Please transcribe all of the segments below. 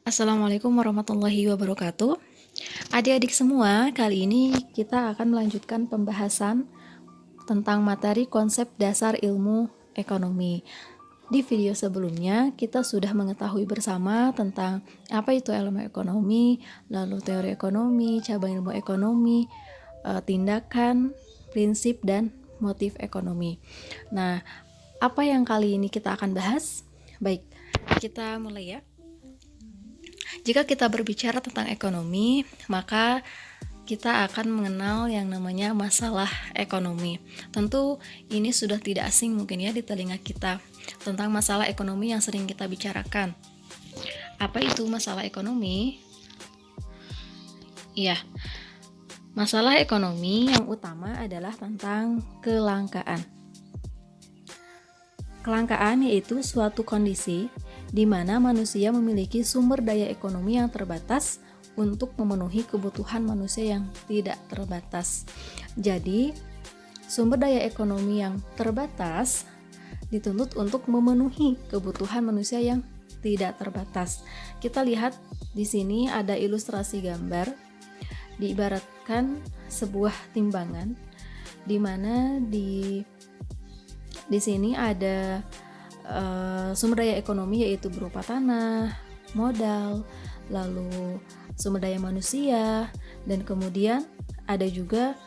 Assalamualaikum warahmatullahi wabarakatuh. Adik-adik semua, kali ini kita akan melanjutkan pembahasan tentang materi konsep dasar ilmu ekonomi. Di video sebelumnya, kita sudah mengetahui bersama tentang apa itu ilmu ekonomi, lalu teori ekonomi, cabang ilmu ekonomi, tindakan, prinsip, dan motif ekonomi. Nah, apa yang kali ini kita akan bahas? Baik, kita mulai ya. Jika kita berbicara tentang ekonomi, maka kita akan mengenal yang namanya masalah ekonomi. Tentu ini sudah tidak asing mungkin ya di telinga kita tentang masalah ekonomi yang sering kita bicarakan. Apa itu masalah ekonomi? Ya, masalah ekonomi yang utama adalah tentang kelangkaan. Kelangkaan yaitu suatu kondisi di mana manusia memiliki sumber daya ekonomi yang terbatas untuk memenuhi kebutuhan manusia yang tidak terbatas. Jadi, sumber daya ekonomi yang terbatas dituntut untuk memenuhi kebutuhan manusia yang tidak terbatas. Kita lihat di sini ada ilustrasi gambar, diibaratkan sebuah timbangan di mana di sini ada sumber daya ekonomi yaitu berupa tanah, modal, lalu sumber daya manusia, dan kemudian ada juga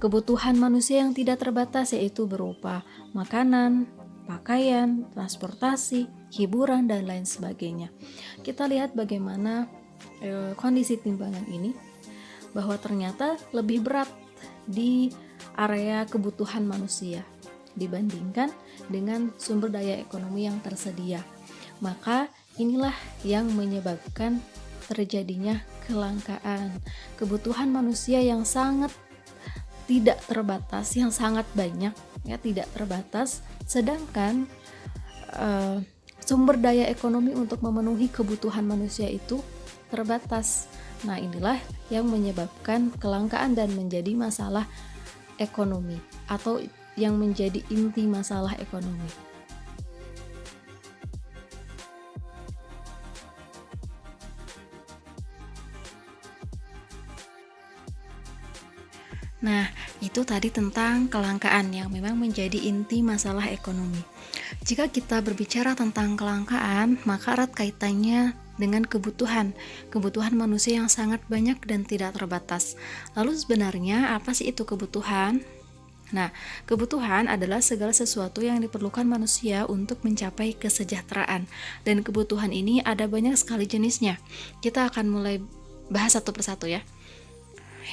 kebutuhan manusia yang tidak terbatas yaitu berupa makanan, pakaian, transportasi, hiburan, dan lain sebagainya. Kita lihat bagaimana kondisi timbangan ini, bahwa ternyata lebih berat di area kebutuhan manusia dibandingkan dengan sumber daya ekonomi yang tersedia. Maka inilah yang menyebabkan terjadinya kelangkaan. Kebutuhan manusia yang sangat tidak terbatas, yang sangat banyak ya, tidak terbatas, sedangkan sumber daya ekonomi untuk memenuhi kebutuhan manusia itu terbatas. Nah, inilah yang menyebabkan kelangkaan dan menjadi masalah ekonomi atau yang menjadi inti masalah ekonomi. Nah, itu tadi tentang kelangkaan yang memang menjadi inti masalah ekonomi. Jika kita berbicara tentang kelangkaan, maka erat kaitannya dengan kebutuhan manusia yang sangat banyak dan tidak terbatas. Lalu sebenarnya apa sih itu kebutuhan? Nah, kebutuhan adalah segala sesuatu yang diperlukan manusia untuk mencapai kesejahteraan. Dan kebutuhan ini ada banyak sekali jenisnya. Kita akan mulai bahas satu persatu ya.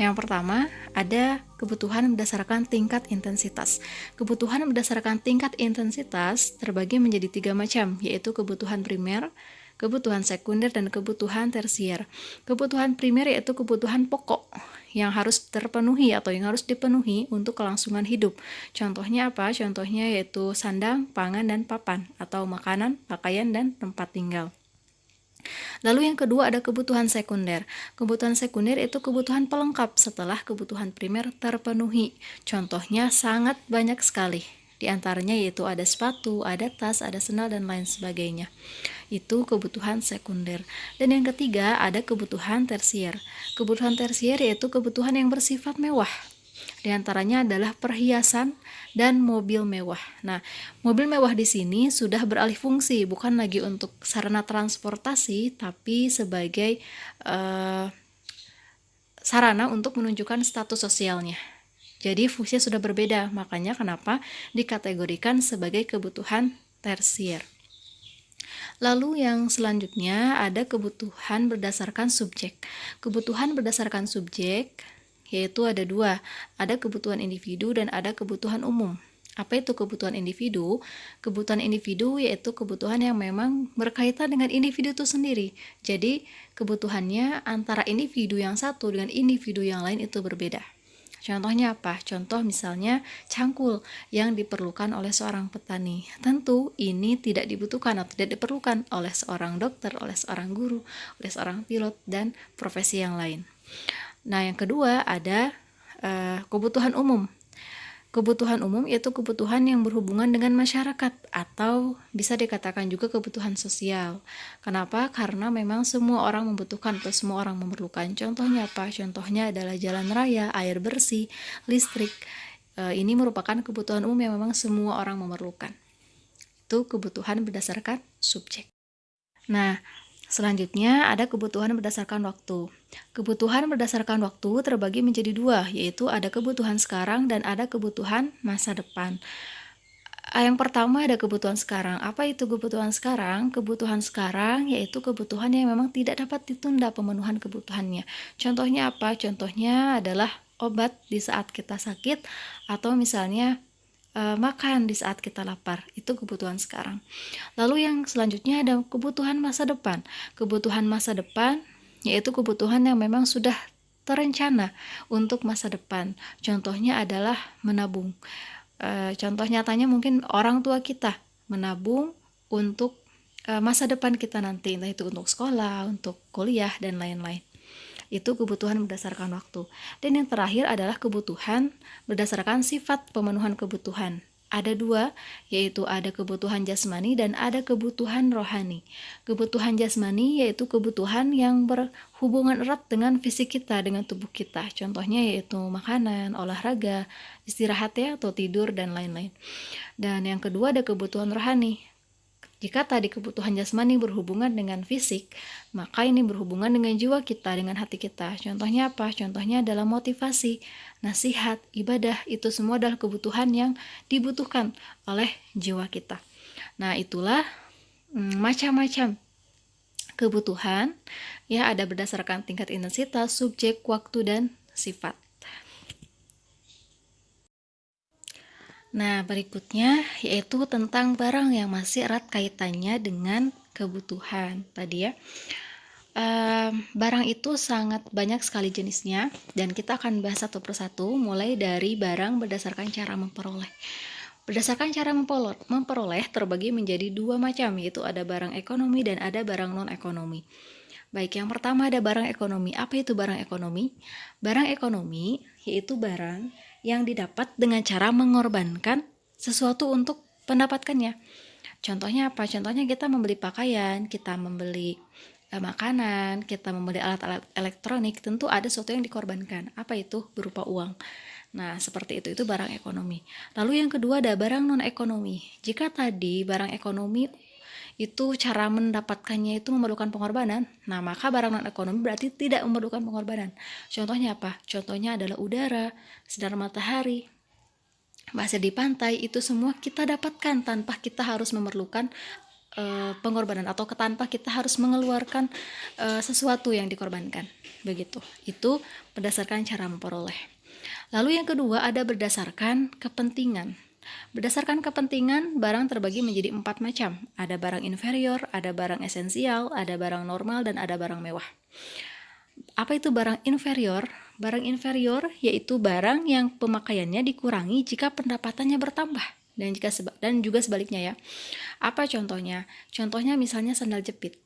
Yang pertama, ada kebutuhan berdasarkan tingkat intensitas. Kebutuhan berdasarkan tingkat intensitas terbagi menjadi 3 macam, yaitu kebutuhan primer, kebutuhan sekunder, dan kebutuhan tersier. Kebutuhan primer yaitu kebutuhan pokok yang harus terpenuhi atau yang harus dipenuhi untuk kelangsungan hidup. Contohnya apa? Contohnya yaitu sandang, pangan, dan papan, atau makanan, pakaian, dan tempat tinggal. Lalu yang kedua ada kebutuhan sekunder. Kebutuhan sekunder itu kebutuhan pelengkap setelah kebutuhan primer terpenuhi. Contohnya sangat banyak sekali. Di antaranya yaitu ada sepatu, ada tas, ada sendal, dan lain sebagainya. Itu kebutuhan sekunder. Dan yang ketiga ada kebutuhan tersier. Kebutuhan tersier yaitu kebutuhan yang bersifat mewah. Di antaranya adalah perhiasan dan mobil mewah. Nah, mobil mewah di sini sudah beralih fungsi, bukan lagi untuk sarana transportasi, tapi sebagai sarana untuk menunjukkan status sosialnya. Jadi fungsinya sudah berbeda, makanya kenapa dikategorikan sebagai kebutuhan tersier. Lalu yang selanjutnya ada kebutuhan berdasarkan subjek. Kebutuhan berdasarkan subjek yaitu ada 2, ada kebutuhan individu dan ada kebutuhan umum. Apa itu kebutuhan individu? Kebutuhan individu yaitu kebutuhan yang memang berkaitan dengan individu itu sendiri. Jadi kebutuhannya antara individu yang satu dengan individu yang lain itu berbeda. Contohnya apa? Contoh misalnya cangkul yang diperlukan oleh seorang petani. Tentu ini tidak dibutuhkan atau tidak diperlukan oleh seorang dokter, oleh seorang guru, oleh seorang pilot, dan profesi yang lain. Nah, yang kedua ada kebutuhan umum. Kebutuhan umum yaitu kebutuhan yang berhubungan dengan masyarakat atau bisa dikatakan juga kebutuhan sosial. Kenapa? Karena memang semua orang membutuhkan atau semua orang memerlukan. Contohnya apa? Contohnya adalah jalan raya, air bersih, listrik. Ini merupakan kebutuhan umum yang memang semua orang memerlukan. Itu kebutuhan berdasarkan subjek. Nah, selanjutnya ada kebutuhan berdasarkan waktu. Kebutuhan berdasarkan waktu terbagi menjadi dua, yaitu ada kebutuhan sekarang dan ada kebutuhan masa depan. Yang pertama ada kebutuhan sekarang. Apa itu kebutuhan sekarang? Kebutuhan sekarang yaitu kebutuhan yang memang tidak dapat ditunda pemenuhan kebutuhannya. Contohnya apa? Contohnya adalah obat di saat kita sakit atau misalnya makan di saat kita lapar. Itu kebutuhan sekarang. Lalu yang selanjutnya ada kebutuhan masa depan. Kebutuhan masa depan yaitu kebutuhan yang memang sudah terencana untuk masa depan. Contohnya adalah menabung. Contoh nyatanya mungkin orang tua kita menabung untuk masa depan kita nanti, entah itu untuk sekolah, untuk kuliah, dan lain-lain. Itu kebutuhan berdasarkan waktu. Dan yang terakhir adalah kebutuhan berdasarkan sifat pemenuhan kebutuhan. Ada dua, yaitu ada kebutuhan jasmani dan ada kebutuhan rohani. Kebutuhan jasmani yaitu kebutuhan yang berhubungan erat dengan fisik kita, dengan tubuh kita. Contohnya yaitu makanan, olahraga, istirahat ya, atau tidur, dan lain-lain. Dan yang kedua ada kebutuhan rohani. Jika tadi kebutuhan jasmani berhubungan dengan fisik, maka ini berhubungan dengan jiwa kita, dengan hati kita. Contohnya apa? Contohnya adalah motivasi, nasihat, ibadah. Itu semua adalah kebutuhan yang dibutuhkan oleh jiwa kita. Nah, itulah macam-macam kebutuhan. Ya, ada berdasarkan tingkat intensitas, subjek, waktu, dan sifat. Nah, berikutnya yaitu tentang barang yang masih erat kaitannya dengan kebutuhan tadi ya. Barang itu sangat banyak sekali jenisnya dan kita akan bahas satu persatu, mulai dari barang berdasarkan cara memperoleh. Berdasarkan cara memperoleh terbagi menjadi dua macam, yaitu ada barang ekonomi dan ada barang non-ekonomi. Baik, yang pertama ada barang ekonomi. Apa itu barang ekonomi? Barang ekonomi yaitu barang yang didapat dengan cara mengorbankan sesuatu untuk mendapatkannya. Contohnya apa? Contohnya kita membeli pakaian, kita membeli makanan, kita membeli alat-alat elektronik, tentu ada sesuatu yang dikorbankan. Apa itu? Berupa uang. Nah, seperti itu barang ekonomi. Lalu yang kedua ada barang non-ekonomi. Jika tadi barang ekonomi itu cara mendapatkannya itu memerlukan pengorbanan, nah maka barang non-ekonomi berarti tidak memerlukan pengorbanan. Contohnya apa? Contohnya adalah udara, sinar matahari, pasir di pantai, itu semua kita dapatkan tanpa kita harus memerlukan pengorbanan atau tanpa kita harus mengeluarkan sesuatu yang dikorbankan. Begitu. Itu berdasarkan cara memperoleh. Lalu yang kedua ada berdasarkan kepentingan. Berdasarkan kepentingan, barang terbagi menjadi 4 macam. Ada barang inferior, ada barang esensial, ada barang normal, dan ada barang mewah. Apa itu barang inferior? Barang inferior yaitu barang yang pemakaiannya dikurangi jika pendapatannya bertambah. Dan juga sebaliknya ya. Apa contohnya? Contohnya misalnya sandal jepit.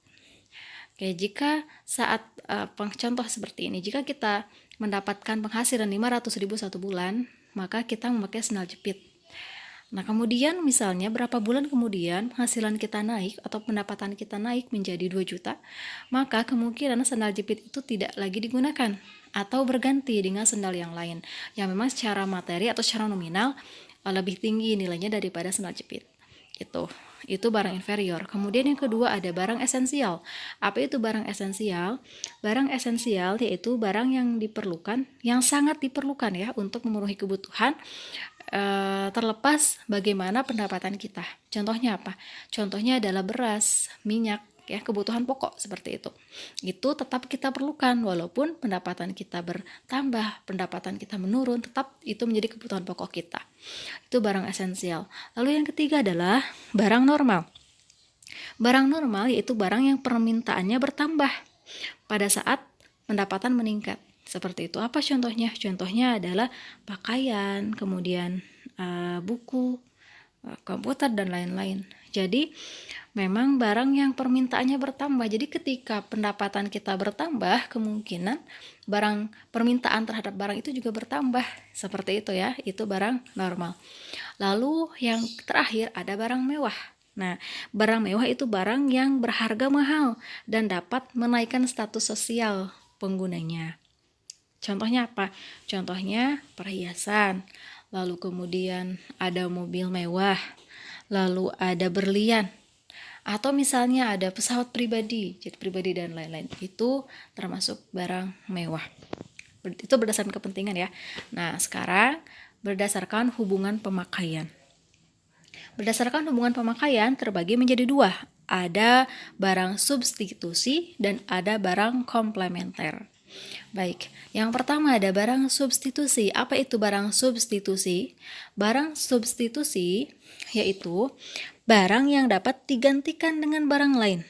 Oke, jika saat contoh seperti ini, jika kita mendapatkan penghasilan 500.000 satu bulan, maka kita memakai sandal jepit. Nah, kemudian misalnya berapa bulan kemudian penghasilan kita naik atau pendapatan kita naik menjadi 2 juta, maka kemungkinan sandal jepit itu tidak lagi digunakan atau berganti dengan sandal yang lain yang memang secara materi atau secara nominal lebih tinggi nilainya daripada sandal jepit. Itu barang inferior. Kemudian yang kedua ada barang esensial. Apa itu barang esensial? Barang esensial yaitu barang yang diperlukan, yang sangat diperlukan ya untuk memenuhi kebutuhan terlepas bagaimana pendapatan kita. Contohnya apa? Contohnya adalah beras, minyak, ya, kebutuhan pokok seperti itu. Itu tetap kita perlukan walaupun pendapatan kita bertambah, pendapatan kita menurun, tetap itu menjadi kebutuhan pokok kita. Itu barang esensial. Lalu yang ketiga adalah barang normal. Barang normal yaitu barang yang permintaannya bertambah pada saat pendapatan meningkat. Seperti itu. Apa contohnya? Contohnya adalah pakaian, kemudian buku, komputer, dan lain-lain. Jadi memang barang yang permintaannya bertambah. Jadi ketika pendapatan kita bertambah, kemungkinan permintaan terhadap barang itu juga bertambah. Seperti itu ya, itu barang normal. Lalu yang terakhir ada barang mewah. Nah, barang mewah itu barang yang berharga mahal dan dapat menaikkan status sosial penggunanya. Contohnya apa? Contohnya perhiasan, lalu kemudian ada mobil mewah, lalu ada berlian, atau misalnya ada pesawat pribadi, jet pribadi dan lain-lain. Itu termasuk barang mewah. Itu berdasarkan kepentingan ya. Nah, sekarang berdasarkan hubungan pemakaian. Berdasarkan hubungan pemakaian terbagi menjadi dua. Ada barang substitusi dan ada barang komplementer. Baik, yang pertama ada barang substitusi. Apa itu barang substitusi? Barang substitusi yaitu barang yang dapat digantikan dengan barang lain.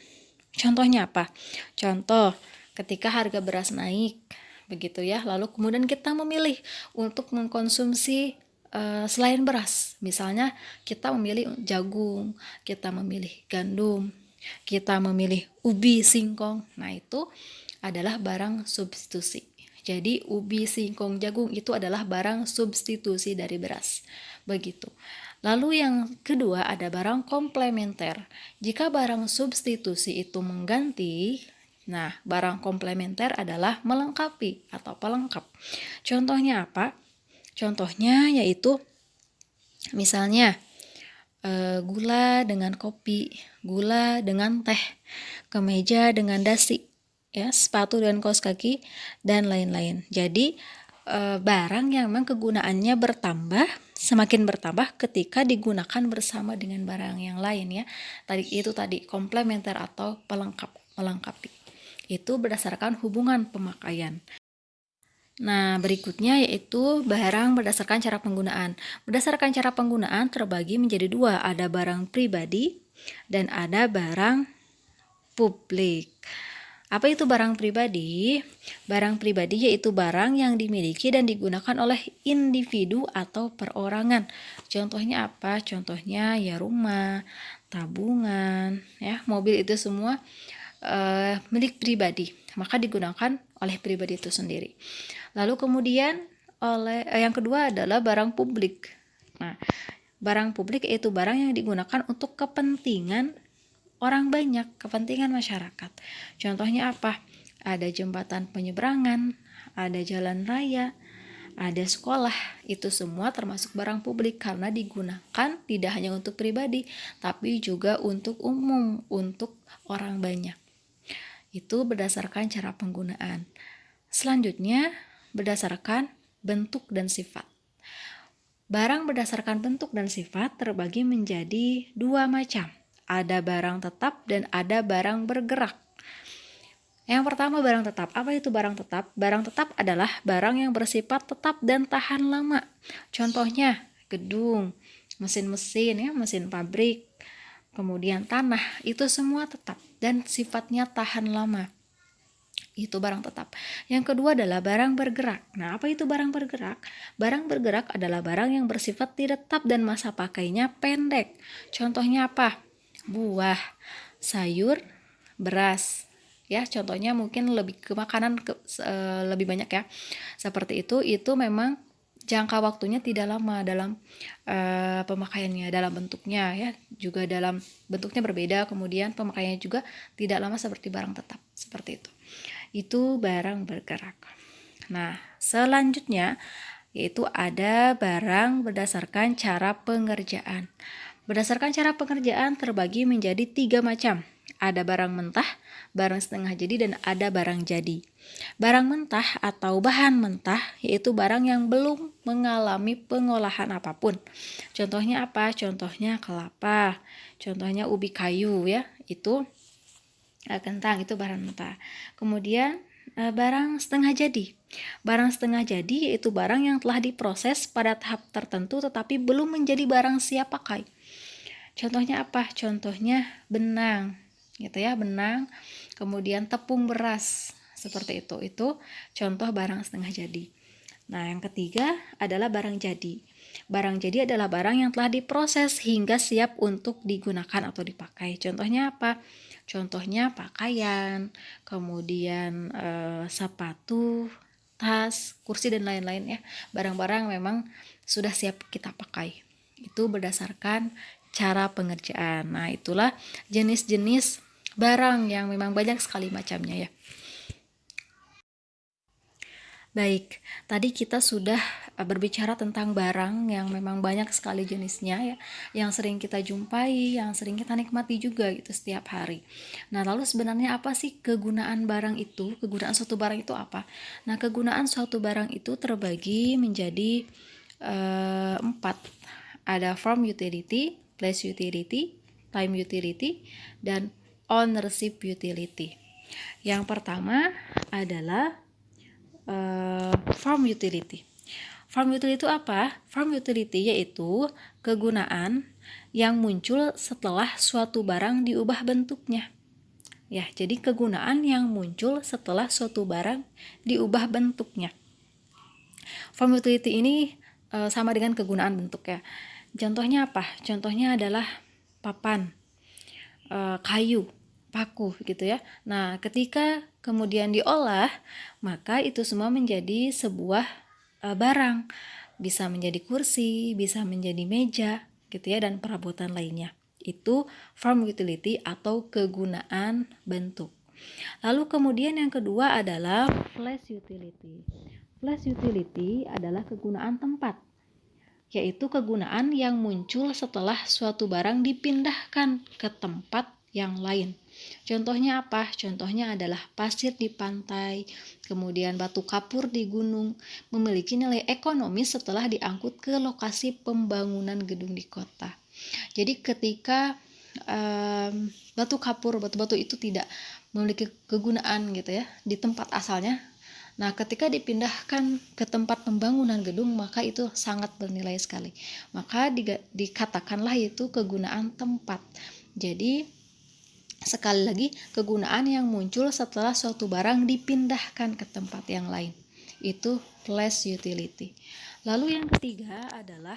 Contohnya apa? Contoh, ketika harga beras naik, begitu ya, lalu kemudian kita memilih untuk mengkonsumsi selain beras. Misalnya kita memilih jagung, kita memilih gandum, kita memilih ubi, singkong. Nah, itu adalah barang substitusi. Jadi ubi, singkong, jagung itu adalah barang substitusi dari beras. Begitu. Lalu yang kedua ada barang komplementer. Jika barang substitusi itu mengganti, nah barang komplementer adalah melengkapi atau pelengkap. Contohnya apa? Contohnya yaitu misalnya gula dengan kopi, gula dengan teh, kemeja dengan dasi, ya, sepatu dan kaos kaki dan lain-lain. Jadi barang yang memang kegunaannya semakin bertambah ketika digunakan bersama dengan barang yang lain ya. Tadi komplementer atau pelengkap, melengkapi. Itu berdasarkan hubungan pemakaian. Nah, berikutnya yaitu barang berdasarkan cara penggunaan. Berdasarkan cara penggunaan terbagi menjadi dua, ada barang pribadi dan ada barang publik. Apa itu barang pribadi? Barang pribadi yaitu barang yang dimiliki dan digunakan oleh individu atau perorangan. Contohnya apa? Contohnya ya rumah, tabungan, ya, mobil itu semua milik pribadi, maka digunakan oleh pribadi itu sendiri. Lalu kemudian yang kedua adalah barang publik. Nah, barang publik yaitu barang yang digunakan untuk kepentingan orang banyak, kepentingan masyarakat. Contohnya apa? Ada jembatan penyeberangan, ada jalan raya, ada sekolah. Itu semua termasuk barang publik karena digunakan tidak hanya untuk pribadi, tapi juga untuk umum, untuk orang banyak. Itu berdasarkan cara penggunaan. Selanjutnya, berdasarkan bentuk dan sifat. Barang berdasarkan bentuk dan sifat terbagi menjadi dua macam. Ada barang tetap dan ada barang bergerak. Yang pertama barang tetap. Apa itu barang tetap? Barang tetap adalah barang yang bersifat tetap dan tahan lama. Contohnya gedung, mesin-mesin ya, mesin pabrik, kemudian tanah, itu semua tetap dan sifatnya tahan lama. Itu barang tetap. Yang kedua adalah barang bergerak. Nah, apa itu barang bergerak? Barang bergerak adalah barang yang bersifat tidak tetap dan masa pakainya pendek. Contohnya apa? Buah, sayur, beras. Ya, contohnya mungkin lebih ke makanan lebih banyak ya. Seperti itu memang jangka waktunya tidak lama dalam pemakaiannya, dalam bentuknya ya, juga dalam bentuknya berbeda, kemudian pemakaiannya juga tidak lama seperti barang tetap. Seperti itu barang bergerak. Nah, selanjutnya yaitu ada barang berdasarkan cara pengerjaan. Berdasarkan cara pengerjaan terbagi menjadi 3 macam. Ada barang mentah, barang setengah jadi, dan ada barang jadi. Barang mentah atau bahan mentah yaitu barang yang belum mengalami pengolahan apapun. Contohnya apa? Contohnya kelapa, contohnya ubi kayu ya, itu kentang, itu barang mentah. Kemudian barang setengah jadi. Barang setengah jadi yaitu barang yang telah diproses pada tahap tertentu tetapi belum menjadi barang siap pakai. Contohnya apa? Contohnya benang, gitu ya, benang. Kemudian tepung beras, seperti itu. Itu contoh barang setengah jadi. Nah, yang ketiga adalah barang jadi. Barang jadi adalah barang yang telah diproses hingga siap untuk digunakan atau dipakai. Contohnya apa? Contohnya pakaian, kemudian sepatu, tas, kursi, dan lain-lain ya. Barang-barang memang sudah siap kita pakai. Itu berdasarkan cara pengerjaan. Nah, itulah jenis-jenis barang yang memang banyak sekali macamnya ya. Baik, tadi kita sudah berbicara tentang barang yang memang banyak sekali jenisnya ya, yang sering kita jumpai, yang sering kita nikmati juga gitu setiap hari. Nah, lalu sebenarnya apa sih kegunaan barang itu? Kegunaan suatu barang itu apa? Nah, kegunaan suatu barang itu terbagi menjadi 4. Ada form utility, place utility, time utility, dan ownership utility. Yang pertama adalah farm utility. Farm utility itu apa? Farm utility yaitu kegunaan yang muncul setelah suatu barang diubah bentuknya. Ya, jadi kegunaan yang muncul setelah suatu barang diubah bentuknya. Farm utility ini sama dengan kegunaan bentuk ya. Contohnya apa? Contohnya adalah papan, kayu, paku gitu ya. Nah, ketika kemudian diolah, maka itu semua menjadi sebuah barang. Bisa menjadi kursi, bisa menjadi meja gitu ya, dan perabotan lainnya. Itu form utility atau kegunaan bentuk. Lalu kemudian yang kedua adalah place utility. Place utility adalah kegunaan tempat, yaitu kegunaan yang muncul setelah suatu barang dipindahkan ke tempat yang lain. Contohnya apa? Contohnya adalah pasir di pantai, kemudian batu kapur di gunung, memiliki nilai ekonomis setelah diangkut ke lokasi pembangunan gedung di kota. Jadi ketika batu kapur, batu-batu itu tidak memiliki kegunaan gitu ya di tempat asalnya, nah ketika dipindahkan ke tempat pembangunan gedung, maka itu sangat bernilai sekali. Maka dikatakanlah itu kegunaan tempat. Jadi sekali lagi, kegunaan yang muncul setelah suatu barang dipindahkan ke tempat yang lain. Itu place utility. Lalu yang ketiga adalah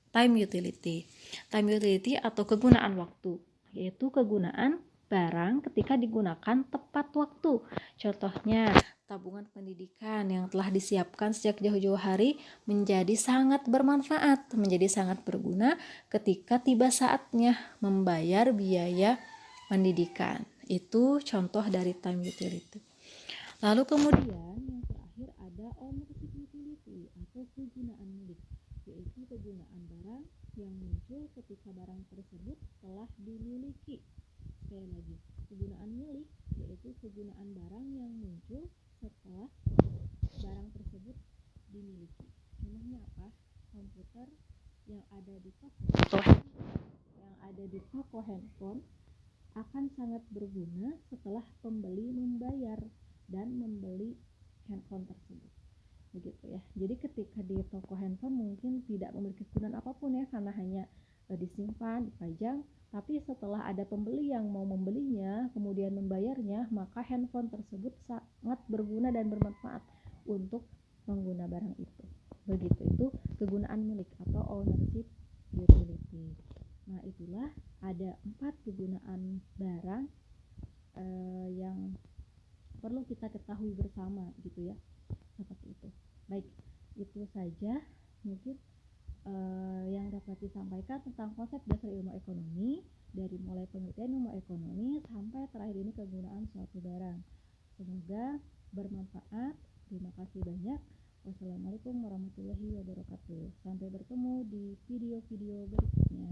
time utility. Time utility atau kegunaan waktu, yaitu kegunaan barang ketika digunakan tepat waktu. Contohnya, tabungan pendidikan yang telah disiapkan sejak jauh-jauh hari menjadi sangat bermanfaat, menjadi sangat berguna ketika tiba saatnya membayar biaya pendidikan. Itu contoh dari time utility. Lalu kemudian yang terakhir ada ownership utility atau kegunaan milik, yaitu kegunaan barang yang muncul ketika barang tersebut telah dimiliki. Sekali lagi, kegunaan milik yaitu kegunaan barang yang muncul setelah barang tersebut dimiliki. Contohnya apa? Komputer yang ada di toko handphone akan sangat berguna setelah pembeli membayar dan membeli handphone tersebut. Begitu ya. Jadi ketika di toko handphone mungkin tidak memiliki kegunaan apapun ya, karena hanya disimpan, dipajang, tapi setelah ada pembeli yang mau membelinya, kemudian membayarnya, maka handphone tersebut sangat berguna dan bermanfaat untuk pengguna barang itu. Begitu, itu kegunaan milik atau ownership utility. Nah, itulah ada 4 kegunaan barang yang perlu kita ketahui bersama gitu ya. Seperti itu. Baik, itu saja mungkin yang dapat disampaikan tentang konsep dasar ilmu ekonomi, dari mulai pengertian ilmu ekonomi sampai terakhir ini kegunaan suatu barang. Semoga bermanfaat. Terima kasih banyak. Wassalamualaikum warahmatullahi wabarakatuh. Sampai bertemu di video-video berikutnya.